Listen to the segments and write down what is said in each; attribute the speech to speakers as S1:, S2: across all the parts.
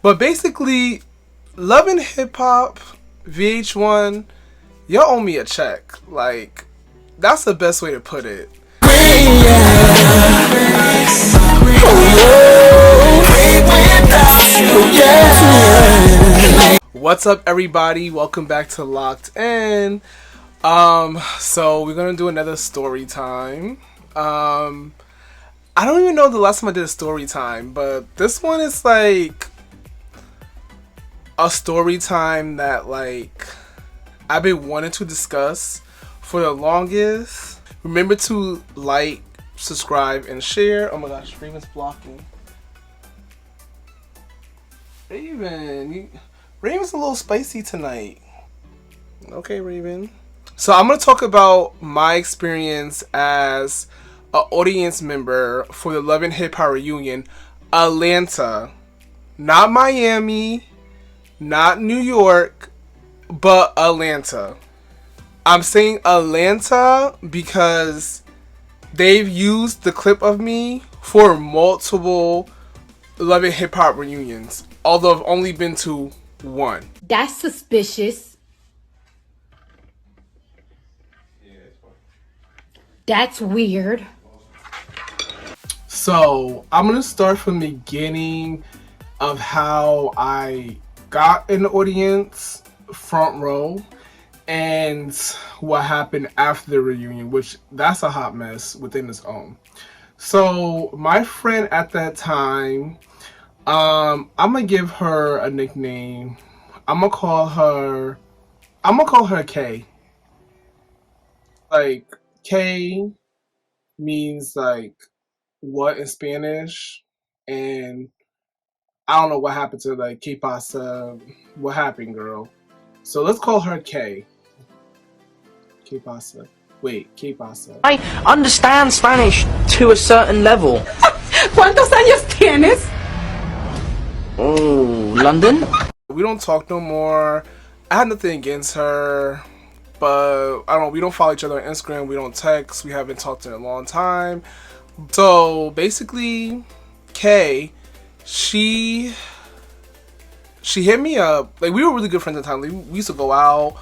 S1: But basically, Love and Hip Hop, VH1, y'all owe me a check. Like, that's the best way to put it. What's up, everybody? Welcome back to Locked In. So we're gonna do another story time. I don't even know the last time I did a story time, but this one is like a story time that like I've been wanting to discuss for the longest. Remember to like, subscribe, and share. Oh my gosh, Raven's blocking. Raven's a little spicy tonight. Okay, Raven. So I'm gonna talk about my experience as an audience member for the Love and Hip Hop reunion, Atlanta, not Miami, not New York, but Atlanta. I'm saying Atlanta because they've used the clip of me for multiple Love and Hip Hop reunions, although I've only been to one.
S2: That's suspicious. That's weird.
S1: So I'm gonna start from the beginning of how I got in the audience, front row, and what happened after the reunion, which that's a hot mess within its own. So my friend at that time, I'm gonna give her a nickname. I'm gonna call her K. Like, K means like what in Spanish, and I don't know what happened to like ¿Qué pasa? What happened, girl? So let's call her K. ¿Qué pasa? Wait, ¿Qué pasa?
S3: I understand Spanish to a certain level.
S2: ¿Cuántos años tienes?
S3: Oh, London?
S1: We don't talk no more. I had nothing against her, but I don't know, we don't follow each other on Instagram, we don't text, we haven't talked in a long time. So basically, Kay, she hit me up. Like, we were really good friends at the time. Like, we used to go out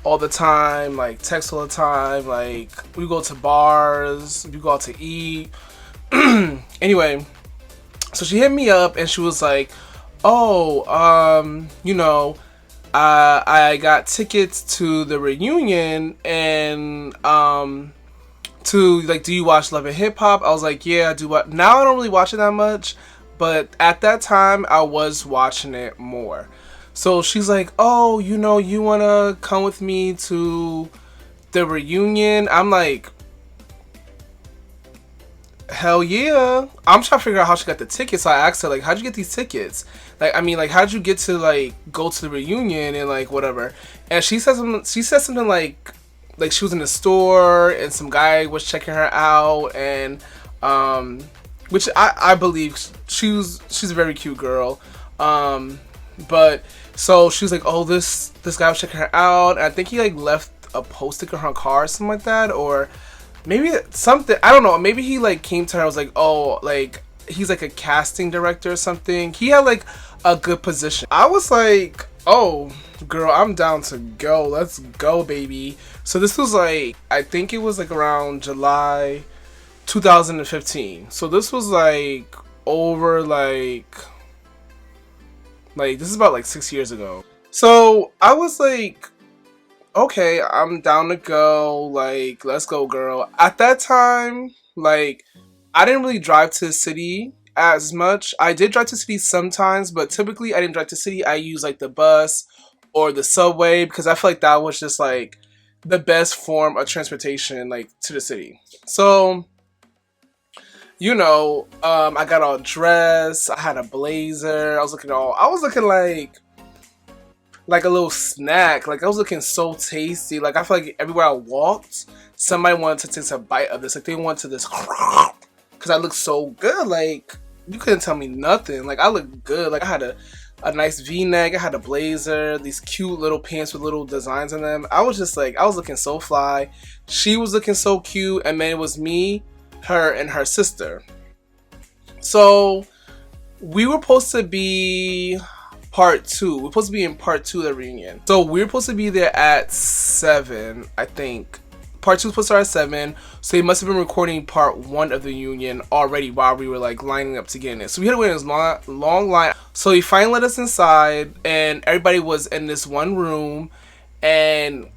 S1: all the time, like text all the time, like we go to bars, we go out to eat. Anyway, so she hit me up and she was like, oh, I got tickets to the reunion, and to like, do you watch Love and Hip Hop? I was like, yeah, I do. Now I don't really watch it that much, but at that time I was watching it more. So she's like, oh, you wanna come with me to the reunion? I'm like, hell yeah. I'm trying to figure out how she got the tickets. So I asked her, like, how'd you get these tickets? Like, I mean, like, how'd you get to like go to the reunion and like whatever? And she said something like she was in the store and some guy was checking her out, and which I believe she's a very cute girl. But so she was like, oh, this guy was checking her out, and I think he like left a post-it on her car or something like that, or maybe something, I don't know, maybe he like came to her and was like, oh, like he's like a casting director or something. He had like a good position. I was like, oh girl, I'm down to go, let's go, baby. So this was like, I think it was like around July 2015. So this was like over like this is about like 6 years ago. So I was like, okay, I'm down to go, like, let's go, girl. At that time, like, I didn't really drive to the city as much. I did drive to the city sometimes, but typically I didn't drive to the city. I used like the bus or the subway because I feel like that was just like the best form of transportation, like, to the city. So, I got all dressed, I had a blazer, I was looking like a little snack. Like, I was looking so tasty. Like, I feel like everywhere I walked, somebody wanted to take a bite of this. Like, they wanted this because I looked so good. Like, you couldn't tell me nothing. Like, I looked good. Like, I had a nice V-neck, I had a blazer, these cute little pants with little designs in them. I was just like, I was looking so fly. She was looking so cute, and then it was me, her, and her sister. So we were supposed to be part 2. We're supposed to be in part 2 of the reunion. So we're supposed to be there at 7, I think. Part 2 was supposed to start at 7. So they must have been recording part 1 of the reunion already while we were like lining up to get in it. So we had to wait in this long line. So he finally let us inside, and everybody was in this one room, and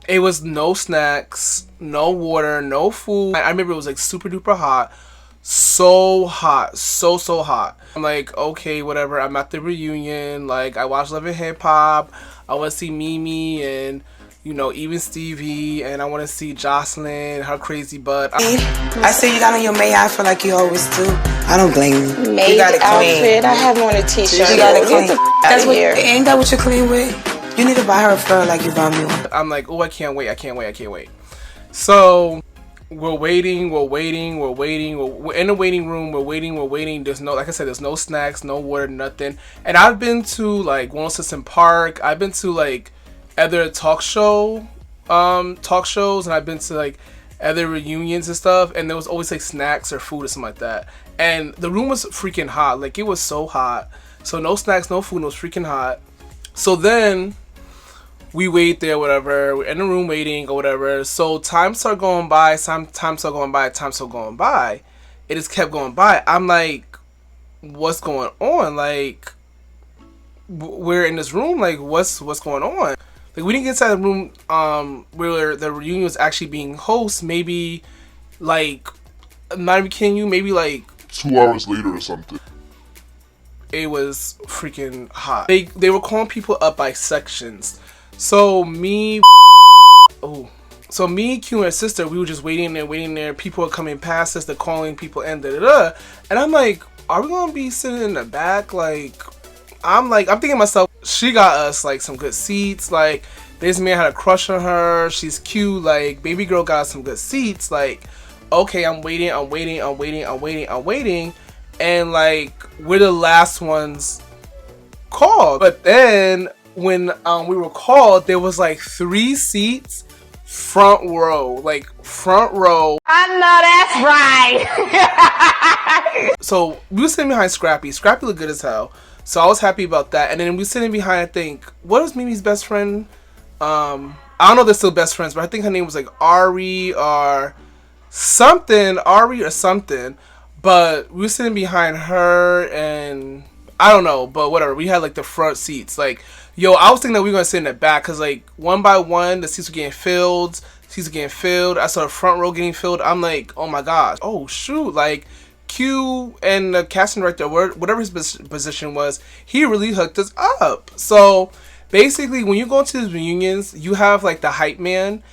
S1: it was no snacks, no water, no food. I remember it was like super duper hot. So hot, so hot. I'm like, okay, whatever. I'm at the reunion. Like, I watch Love Hiphop. I want to see Mimi and, you know, even Stevie, and I want to see Jocelyn, her crazy butt.
S4: I see you got on your May outfit like you always do. I don't blame you.
S5: May outfit. I have on a t-shirt.
S4: You got it clean.
S5: That's what.
S4: Ain't that what you're clean with? You need to buy her a fur like you bought me one.
S1: I'm like, oh, I can't wait. So we're waiting. We're in the waiting room. We're waiting. There's no, like I said, there's no snacks, no water, nothing. And I've been to like 106 Park. I've been to like other talk shows, and I've been to like other reunions and stuff. And there was always like snacks or food or something like that. And the room was freaking hot. Like, it was so hot. So no snacks, no food. It was freaking hot. So then we wait there, whatever. We're in the room waiting or whatever. So time started going by. It just kept going by. I'm like, what's going on? Like, we're in this room. Like, what's going on? Like, we didn't get inside the room where the reunion was actually being hosted. Maybe, like, I'm not even kidding you, maybe like
S6: 2 hours later or something.
S1: It was freaking hot. They were calling people up by sections. So me, Q and her sister, we were just waiting there. People were coming past us, they're calling people and And I'm like, are we gonna be sitting in the back? Like, I'm thinking to myself, she got us like some good seats. Like, this man had a crush on her. She's cute. Like, baby girl got us some good seats. Like, okay, I'm waiting. And like, we're the last ones called. But then when we were called, there was like 3 seats front row.
S5: I know that's right.
S1: So we were sitting behind Scrappy. Scrappy looked good as hell. So I was happy about that. And then we were sitting behind, I think, what was Mimi's best friend? I don't know if they're still best friends, but I think her name was like Ari or something. But we were sitting behind her, and I don't know, but whatever. We had like the front seats. Like, yo, I was thinking that we were gonna sit in the back, cause like one by one the seats were getting filled. I saw the front row getting filled. I'm like, oh my gosh, oh shoot, like Q and the casting director, whatever his position was, he really hooked us up. So basically, when you go into these reunions, you have like the hype man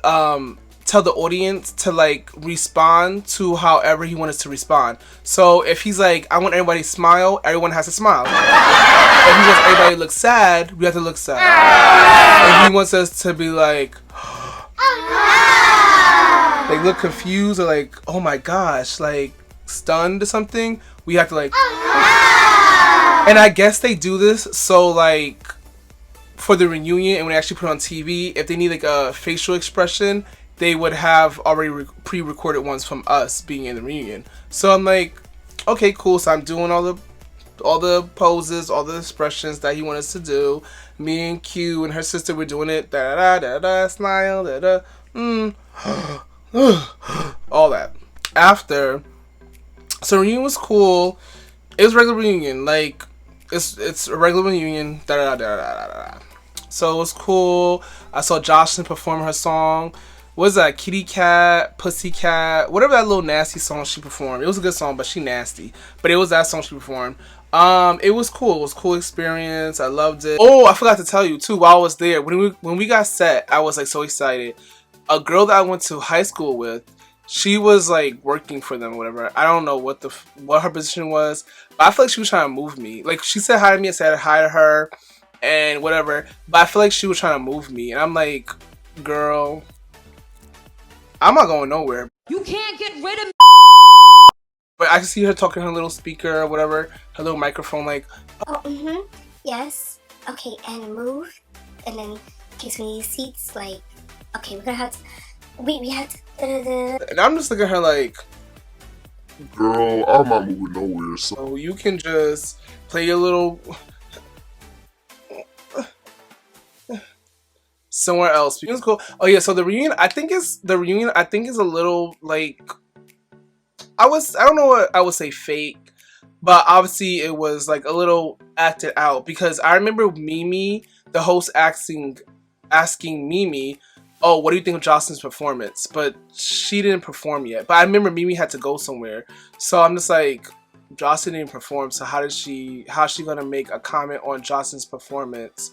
S1: tell the audience to like respond to however he wants to respond. So if he's like, I want everybody to smile, everyone has to smile. If he wants everybody to look sad, we have to look sad. If he wants us to be like look confused or like, oh my gosh, like stunned or something, we have to like and I guess they do this so like for the reunion, and when they actually put it on TV, if they need like a facial expression, they would have already pre-recorded ones from us being in the reunion. So I'm like, okay, cool. So I'm doing all the poses, all the expressions that he wanted us to do. Me and Q and her sister were doing it. Da da da da, smile, da da, all that. After, so the reunion was cool. It was a regular reunion, like it's a regular reunion. Da da da da da da. So it was cool. I saw Jocelyn perform her song. What is that? Kitty Cat, Pussycat, whatever that little nasty song she performed. It was a good song, but she nasty. But it was that song she performed. It was cool. It was a cool experience. I loved it. Oh, I forgot to tell you too. While I was there, when we got set, I was like so excited. A girl that I went to high school with, she was like working for them or whatever. I don't know what her position was, but I feel like she was trying to move me. Like, she said hi to me and said hi to her and whatever. But I feel like she was trying to move me, and I'm like, girl, I'm not going nowhere.
S2: You can't get rid of me.
S1: But I can see her talking to her little speaker or whatever, her little microphone, like,
S7: oh, yes, okay, and move, and then in case we need seats, like, okay, we're gonna have to, we have to,
S1: and I'm just looking at her like,
S6: girl, I'm not moving nowhere, so
S1: you can just play your little somewhere else. It was cool. Oh yeah, so the reunion I think is a little like I don't know what I would say fake, but obviously it was like a little acted out because I remember Mimi, the host, asking Mimi, "Oh, what do you think of Jocelyn's performance?" But she didn't perform yet. But I remember Mimi had to go somewhere, so I'm just like, Jocelyn didn't perform. So how's she gonna make a comment on Jocelyn's performance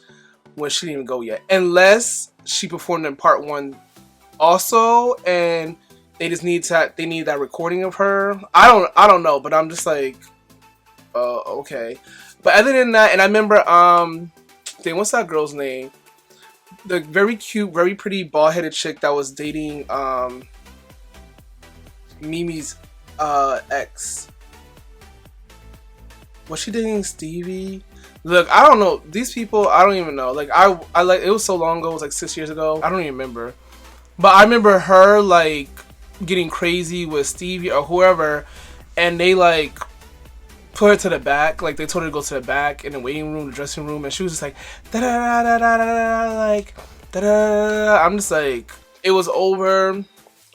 S1: when she didn't even go yet? Unless she performed in part one also, and they just need that recording of her. I don't know, but I'm just like, okay. But other than that, and I remember what's that girl's name? The very cute, very pretty, bald-headed chick that was dating Mimi's ex. Was she dating Stevie? Look, I don't know. These people, I don't even know. Like I like it was so long ago. It was like 6 years ago. I don't even remember. But I remember her like getting crazy with Stevie or whoever, and they like put her to the back. Like they told her to go to the back in the waiting room, the dressing room, and she was just like da da da da da da da, like da da. I'm just like, it was over.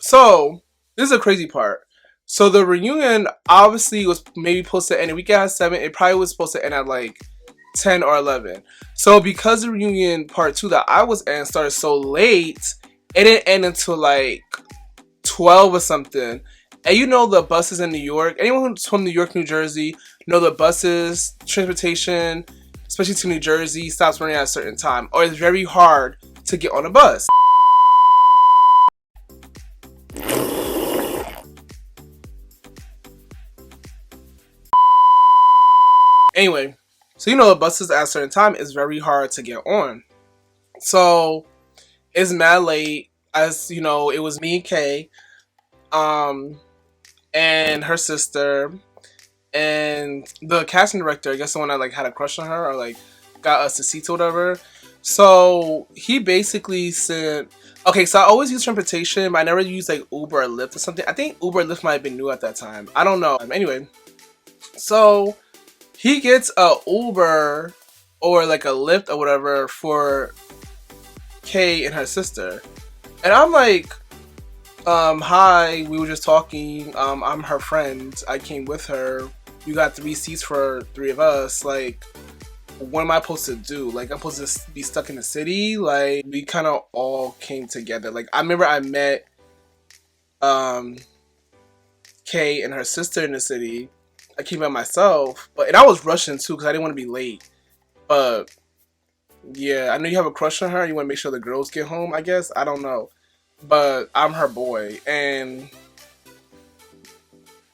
S1: So this is a crazy part. So the reunion obviously was maybe supposed to end a week at 7. It probably was supposed to end at like 10 or 11. So because the reunion part 2 that I was in started so late, it didn't end until like 12 or something. And you know the buses in New York, anyone who's from New York, New Jersey, know the buses, transportation, especially to New Jersey, stops running at a certain time. Or it's very hard to get on a bus. Anyway, so you know the buses at a certain time is very hard to get on. So it's mad late. As you know, it was me and Kay, and her sister, and the casting director, I guess the one that like had a crush on her or like got us to seats or whatever. So he basically said, okay, so I always use transportation, but I never use like Uber or Lyft or something. I think Uber or Lyft might have been new at that time. I don't know. Anyway, so he gets a Uber or like a Lyft or whatever for Kay and her sister. And I'm like, hi, we were just talking. I'm her friend. I came with her. You got 3 seats for 3 of us. Like, what am I supposed to do? Like, I'm supposed to be stuck in the city? Like, we kind of all came together. Like, I remember I met Kay and her sister in the city. I came by myself, and I was rushing too because I didn't want to be late. But yeah, I know you have a crush on her. You want to make sure the girls get home, I guess. I don't know. But I'm her boy, and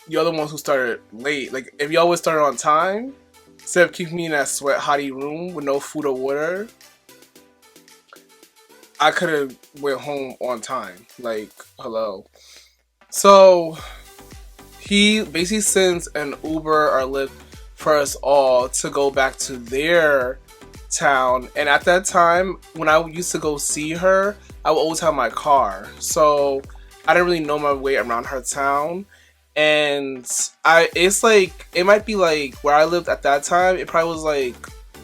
S1: you're the ones who started late. Like, if y'all would start on time, instead of keeping me in that sweat hottie room with no food or water, I could have went home on time. Like, hello. So he basically sends an Uber or Lyft for us all to go back to their town. And at that time, when I used to go see her, I would always have my car. So I didn't really know my way around her town. And it's like, it might be like where I lived at that time, it probably was like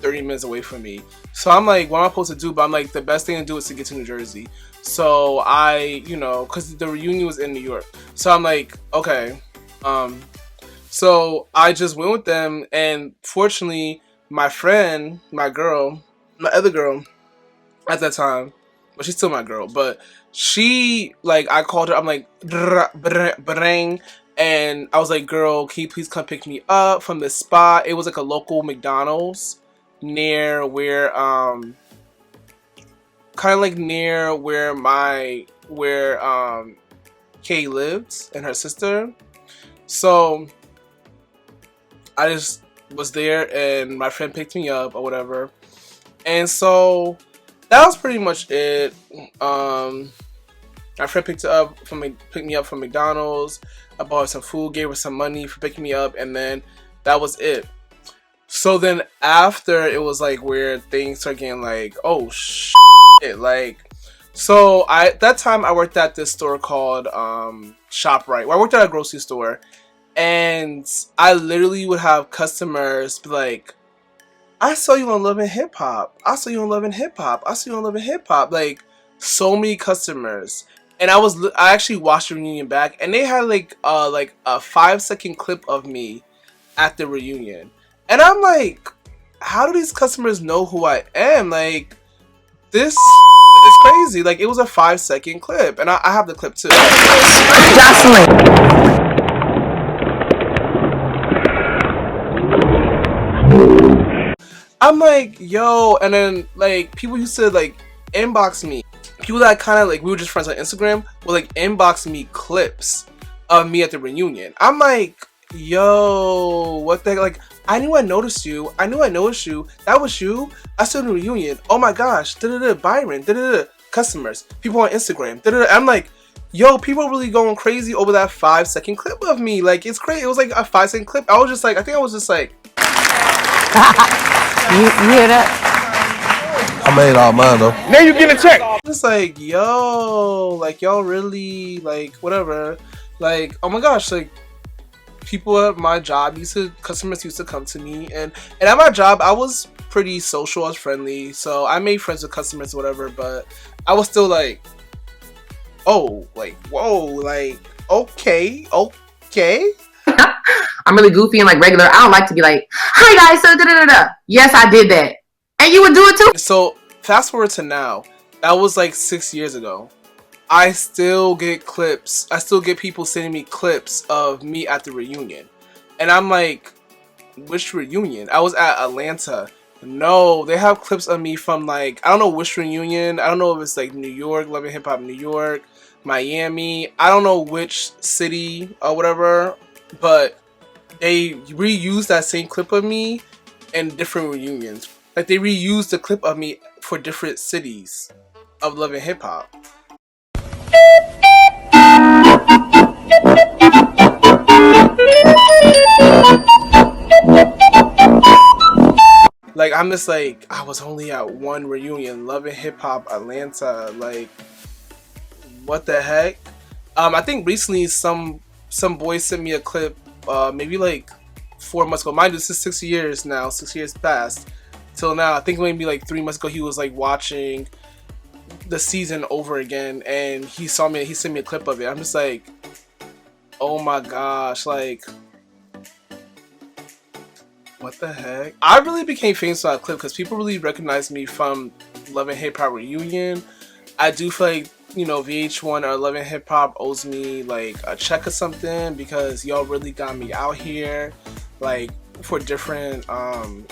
S1: 30 minutes away from me. So I'm like, what am I supposed to do? But I'm like, the best thing to do is to get to New Jersey. So I, you know, because the reunion was in New York. So I'm like, okay. So I just went with them, and fortunately, my friend, my other girl at that time, well, she's still my girl, but she, like, I called her, I'm like, and I was like, girl, can you please come pick me up from this spot? It was like a local McDonald's near where, kind of like near where Kay lived and her sister. So I just was there, and my friend picked me up or whatever, and so that was pretty much it. My friend picked me up from McDonald's. I bought her some food, gave her some money for picking me up, and then that was it. So then after, it was like where things started getting like, oh shit, like, so that time I worked at this store called ShopRite. Well, I worked at a grocery store. And I literally would have customers be like, I saw you on Love and Hip Hop. I saw you on Love and Hip Hop. I saw you on Love and Hip Hop. Like, so many customers. And I actually watched the reunion back, and they had like a 5-second clip of me at the reunion. And I'm like, how do these customers know who I am? Like, this is crazy. Like, it was a 5-second clip, and I have the clip too.
S3: Jocelyn.
S1: I'm like, yo, and then like people used to like inbox me. People that kind of like, we were just friends on Instagram would like inbox me clips of me at the reunion. I'm like, yo, what the heck? Like, I knew I noticed you. I knew I noticed you. That was you. I still in the reunion. Oh my gosh. Byron. Customers. People on Instagram. I'm like, yo, people really going crazy over that 5-second clip of me. Like, it's crazy. It was like a 5-second clip. I was just like, I think I was just like.
S3: You hear that?
S8: I made all mine though.
S1: Now you get a check. Just like, yo, like y'all really like whatever. Like, oh my gosh, like people at my job customers used to come to me, and at my job I was pretty social, I was friendly, so I made friends with customers, whatever, but I was still like, oh, like, whoa, like, okay.
S9: I'm really goofy and like regular. I don't like to be like, hi guys, so da-da-da-da. Yes, I did that. And you would do it too.
S1: So fast forward to now. That was like 6 years ago. I still get clips. I still get people sending me clips of me at the reunion. And I'm like, which reunion? I was at Atlanta. No, they have clips of me from like, I don't know which reunion. I don't know if it's like New York, Love and Hip Hop New York, Miami. I don't know which city or whatever. But they reused that same clip of me in different reunions. Like, they reused the clip of me for different cities of Love and Hip Hop. Like, I'm just like, I was only at one reunion, Love and Hip Hop Atlanta. Like, what the heck? I think recently some boy sent me a clip, maybe like 4 months ago. Mind you, this is 6 years now. 6 years passed till now. I think maybe like 3 months ago he was like watching the season over again, and he sent me a clip of it. I'm just like, oh my gosh, like, what the heck? I really became famous on that clip because people really recognized me from Love and Hip Hop Reunion. I do feel like, you know, VH1 or Love and Hip Hop owes me like a check or something, because y'all really got me out here like for different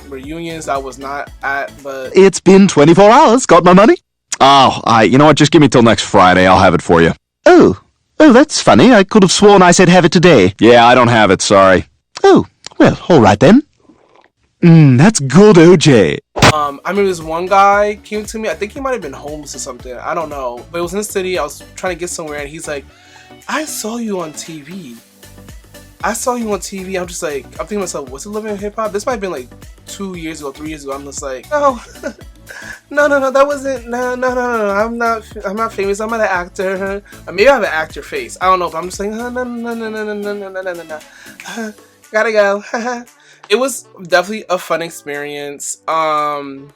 S1: reunions I was not at. But
S10: it's been 24 hours. Got my money? Oh, you know what? Just give me till next Friday. I'll have it for you. Oh, that's funny. I could have sworn I said have it today. Yeah, I don't have it. Sorry. Oh, well, all right then. That's good, OJ.
S1: I remember this one guy came to me. I think he might have been homeless or something. I don't know. But it was in the city. I was trying to get somewhere, and he's like, I saw you on TV. I saw you on TV. I'm just like, I'm thinking to myself, was it Love and Hip Hop? This might have been like 2 years ago, 3 years ago. I'm just like, no. No, that wasn't, no, I'm not famous, I'm not an actor, or maybe I have an actor face, I don't know, but I'm just like, no, gotta go. It was definitely a fun experience. I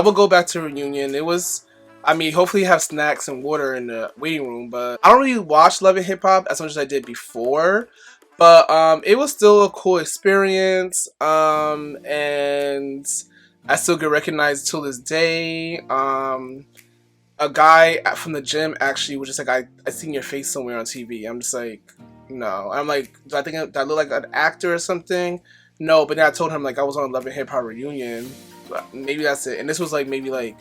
S1: will go back to reunion. It was, I mean, hopefully have snacks and water in the waiting room, but I don't really watch Love and Hip Hop as much as I did before, but it was still a cool experience, and I still get recognized till this day. A guy from the gym actually was just like, I seen your face somewhere on TV. I'm just like, no. I'm like, do I look like an actor or something? No, but then I told him like I was on Love and Hip Hop Reunion. Maybe that's it. And this was like maybe like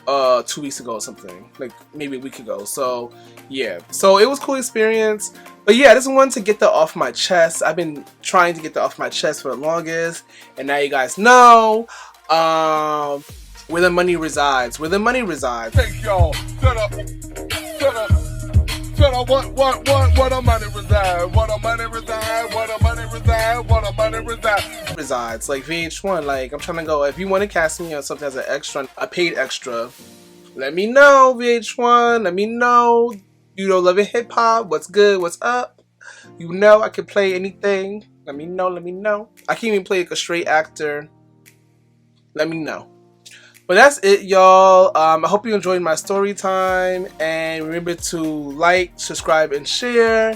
S1: 2 weeks ago or something. Like maybe a week ago. So yeah. So it was a cool experience. But yeah, I just wanted to get that off my chest. I've been trying to get that off my chest for the longest. And now you guys know where the money resides. Where the money resides.
S6: Take y'all. Shut up. What the money reside? What the money reside? What the money reside? What the money reside?
S1: Resides. Like VH1. Like, I'm trying to go. If you want to cast me on something as an extra, a paid extra, let me know, VH1. Let me know. You know, Love and Hip Hop. What's good? What's up? You know, I can play anything. Let me know. I can't even play like a straight actor. let me know. But that's it, y'all. I hope you enjoyed my story time. And remember to like, subscribe, and share.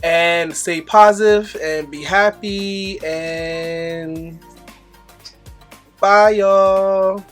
S1: And stay positive and be happy. And bye, y'all.